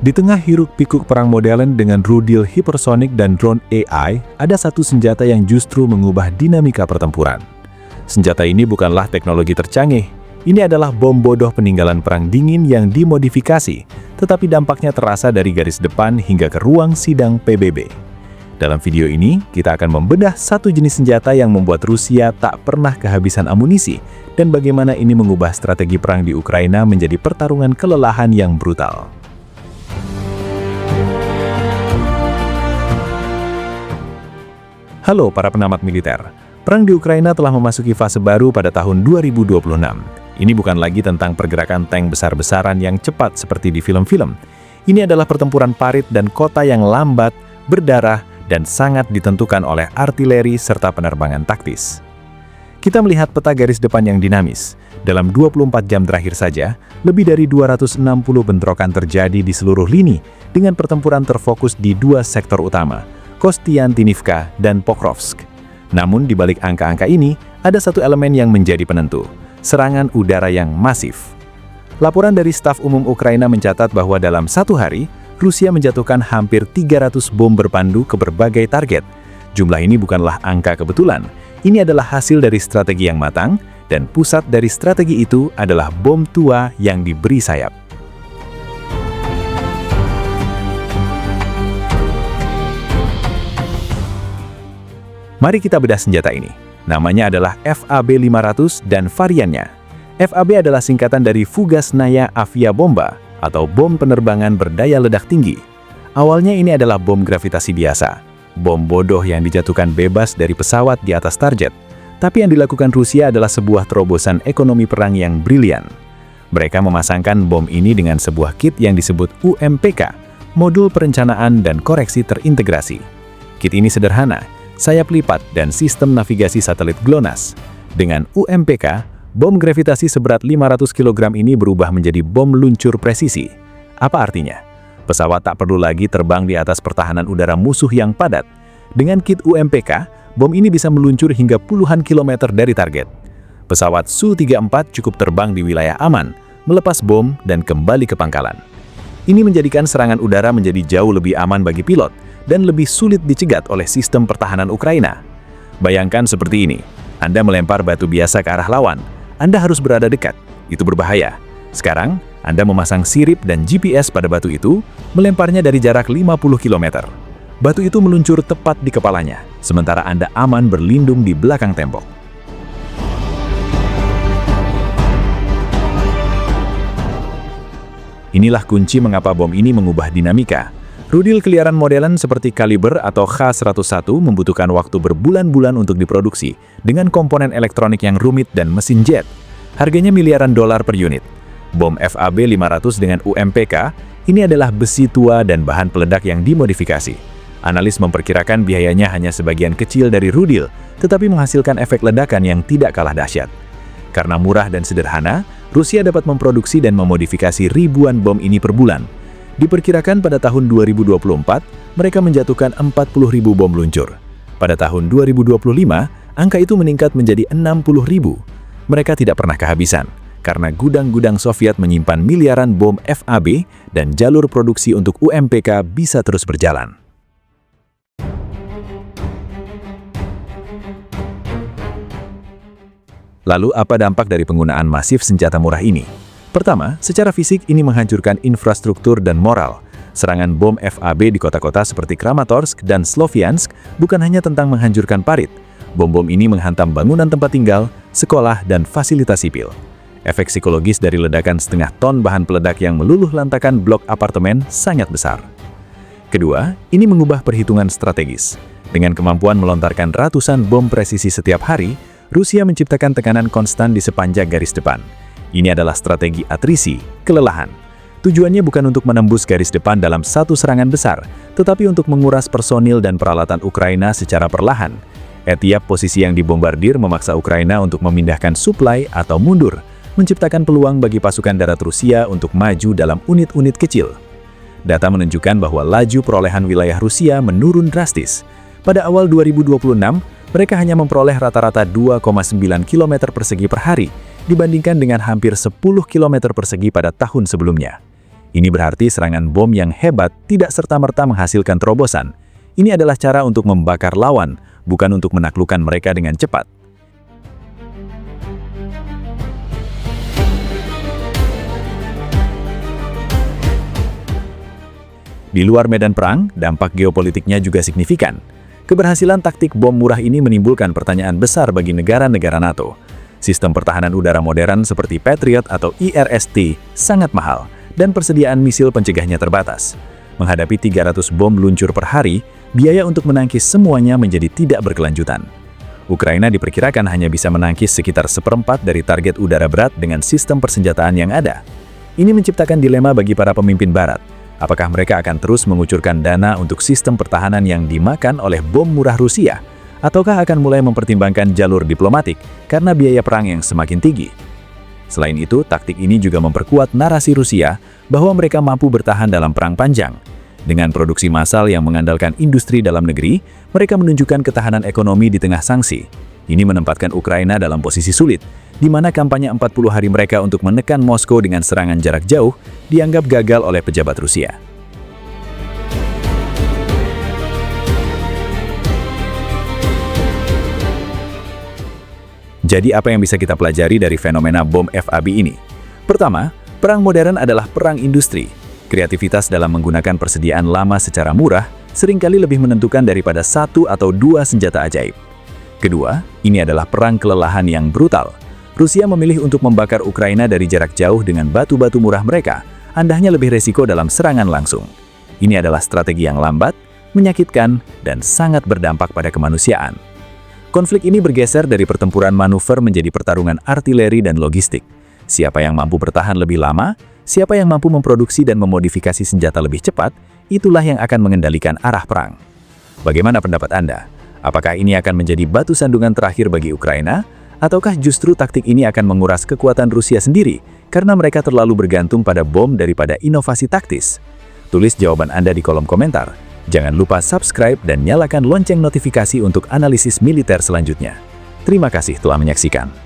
Di tengah hiruk-pikuk perang modern dengan rudal hipersonik dan drone AI, ada satu senjata yang justru mengubah dinamika pertempuran. Senjata ini bukanlah teknologi tercanggih. Ini adalah bom bodoh peninggalan Perang Dingin yang dimodifikasi, tetapi dampaknya terasa dari garis depan hingga ke ruang sidang PBB. Dalam video ini, kita akan membedah satu jenis senjata yang membuat Rusia tak pernah kehabisan amunisi, dan bagaimana ini mengubah strategi perang di Ukraina menjadi pertarungan kelelahan yang brutal. Halo para pengamat militer, perang di Ukraina telah memasuki fase baru pada tahun 2026. Ini bukan lagi tentang pergerakan tank besar-besaran yang cepat seperti di film-film. Ini adalah pertempuran parit dan kota yang lambat, berdarah, dan sangat ditentukan oleh artileri serta penerbangan taktis. Kita melihat peta garis depan yang dinamis. Dalam 24 jam terakhir saja, lebih dari 260 bentrokan terjadi di seluruh lini dengan pertempuran terfokus di dua sektor utama, Kostiantynivka dan Pokrovsk. Namun di balik angka-angka ini, ada satu elemen yang menjadi penentu, serangan udara yang masif. Laporan dari Staf Umum Ukraina mencatat bahwa dalam satu hari, Rusia menjatuhkan hampir 300 bom berpandu ke berbagai target. Jumlah ini bukanlah angka kebetulan, ini adalah hasil dari strategi yang matang, dan pusat dari strategi itu adalah bom tua yang diberi sayap. Mari kita bedah senjata ini. Namanya adalah FAB-500 dan variannya. FAB adalah singkatan dari Fugasnaya Avia Bomba atau bom penerbangan berdaya ledak tinggi. Awalnya ini adalah bom gravitasi biasa, bom bodoh yang dijatuhkan bebas dari pesawat di atas target. Tapi yang dilakukan Rusia adalah sebuah terobosan ekonomi perang yang brilian. Mereka memasangkan bom ini dengan sebuah kit yang disebut UMPK, Modul Perencanaan dan Koreksi Terintegrasi. Kit ini sederhana, sayap lipat, dan sistem navigasi satelit GLONASS. Dengan UMPK, bom gravitasi seberat 500 kg ini berubah menjadi bom luncur presisi. Apa artinya? Pesawat tak perlu lagi terbang di atas pertahanan udara musuh yang padat. Dengan kit UMPK, bom ini bisa meluncur hingga puluhan kilometer dari target. Pesawat Su-34 cukup terbang di wilayah aman, melepas bom, dan kembali ke pangkalan. Ini menjadikan serangan udara menjadi jauh lebih aman bagi pilot, dan lebih sulit dicegat oleh sistem pertahanan Ukraina. Bayangkan seperti ini, Anda melempar batu biasa ke arah lawan, Anda harus berada dekat, itu berbahaya. Sekarang, Anda memasang sirip dan GPS pada batu itu, melemparnya dari jarak 50 km. Batu itu meluncur tepat di kepalanya, sementara Anda aman berlindung di belakang tembok. Inilah kunci mengapa bom ini mengubah dinamika. Rudal keliaran modern seperti Kaliber atau Kh-101 membutuhkan waktu berbulan-bulan untuk diproduksi dengan komponen elektronik yang rumit dan mesin jet. Harganya miliaran dolar per unit. Bom FAB-500 dengan UMPK ini adalah besi tua dan bahan peledak yang dimodifikasi. Analis memperkirakan biayanya hanya sebagian kecil dari rudal, tetapi menghasilkan efek ledakan yang tidak kalah dahsyat. Karena murah dan sederhana, Rusia dapat memproduksi dan memodifikasi ribuan bom ini per bulan. Diperkirakan pada tahun 2024, mereka menjatuhkan 40.000 bom luncur. Pada tahun 2025, angka itu meningkat menjadi 60.000. Mereka tidak pernah kehabisan, karena gudang-gudang Soviet menyimpan miliaran bom FAB dan jalur produksi untuk UMPK bisa terus berjalan. Lalu apa dampak dari penggunaan masif senjata murah ini? Pertama, secara fisik ini menghancurkan infrastruktur dan moral. Serangan bom FAB di kota-kota seperti Kramatorsk dan Sloviansk bukan hanya tentang menghancurkan parit. Bom-bom ini menghantam bangunan tempat tinggal, sekolah, dan fasilitas sipil. Efek psikologis dari ledakan setengah ton bahan peledak yang meluluh lantakan blok apartemen sangat besar. Kedua, ini mengubah perhitungan strategis. Dengan kemampuan melontarkan ratusan bom presisi setiap hari, Rusia menciptakan tekanan konstan di sepanjang garis depan. Ini adalah strategi atrisi, kelelahan. Tujuannya bukan untuk menembus garis depan dalam satu serangan besar, tetapi untuk menguras personil dan peralatan Ukraina secara perlahan. Tiap posisi yang dibombardir memaksa Ukraina untuk memindahkan suplai atau mundur, menciptakan peluang bagi pasukan darat Rusia untuk maju dalam unit-unit kecil. Data menunjukkan bahwa laju perolehan wilayah Rusia menurun drastis. Pada awal 2026, mereka hanya memperoleh rata-rata 2,9 km persegi per hari, dibandingkan dengan hampir 10 km persegi pada tahun sebelumnya. Ini berarti serangan bom yang hebat tidak serta-merta menghasilkan terobosan. Ini adalah cara untuk membakar lawan, bukan untuk menaklukkan mereka dengan cepat. Di luar medan perang, dampak geopolitiknya juga signifikan. Keberhasilan taktik bom murah ini menimbulkan pertanyaan besar bagi negara-negara NATO. Sistem pertahanan udara modern seperti Patriot atau IRST sangat mahal, dan persediaan misil pencegahnya terbatas. Menghadapi 300 bom luncur per hari, biaya untuk menangkis semuanya menjadi tidak berkelanjutan. Ukraina diperkirakan hanya bisa menangkis sekitar seperempat dari target udara berat dengan sistem persenjataan yang ada. Ini menciptakan dilema bagi para pemimpin Barat. Apakah mereka akan terus mengucurkan dana untuk sistem pertahanan yang dimakan oleh bom murah Rusia? Ataukah akan mulai mempertimbangkan jalur diplomatik karena biaya perang yang semakin tinggi? Selain itu, taktik ini juga memperkuat narasi Rusia bahwa mereka mampu bertahan dalam perang panjang. Dengan produksi massal yang mengandalkan industri dalam negeri, mereka menunjukkan ketahanan ekonomi di tengah sanksi. Ini menempatkan Ukraina dalam posisi sulit, di mana kampanye 40 hari mereka untuk menekan Moskow dengan serangan jarak jauh dianggap gagal oleh pejabat Rusia. Jadi apa yang bisa kita pelajari dari fenomena bom FAB ini? Pertama, perang modern adalah perang industri. Kreativitas dalam menggunakan persediaan lama secara murah seringkali lebih menentukan daripada satu atau dua senjata ajaib. Kedua, ini adalah perang kelelahan yang brutal. Rusia memilih untuk membakar Ukraina dari jarak jauh dengan batu-batu murah mereka, andahnya lebih resiko dalam serangan langsung. Ini adalah strategi yang lambat, menyakitkan, dan sangat berdampak pada kemanusiaan. Konflik ini bergeser dari pertempuran manuver menjadi pertarungan artileri dan logistik. Siapa yang mampu bertahan lebih lama, siapa yang mampu memproduksi dan memodifikasi senjata lebih cepat, itulah yang akan mengendalikan arah perang. Bagaimana pendapat Anda? Apakah ini akan menjadi batu sandungan terakhir bagi Ukraina? Ataukah justru taktik ini akan menguras kekuatan Rusia sendiri karena mereka terlalu bergantung pada bom daripada inovasi taktis? Tulis jawaban Anda di kolom komentar. Jangan lupa subscribe dan nyalakan lonceng notifikasi untuk analisis militer selanjutnya. Terima kasih telah menyaksikan.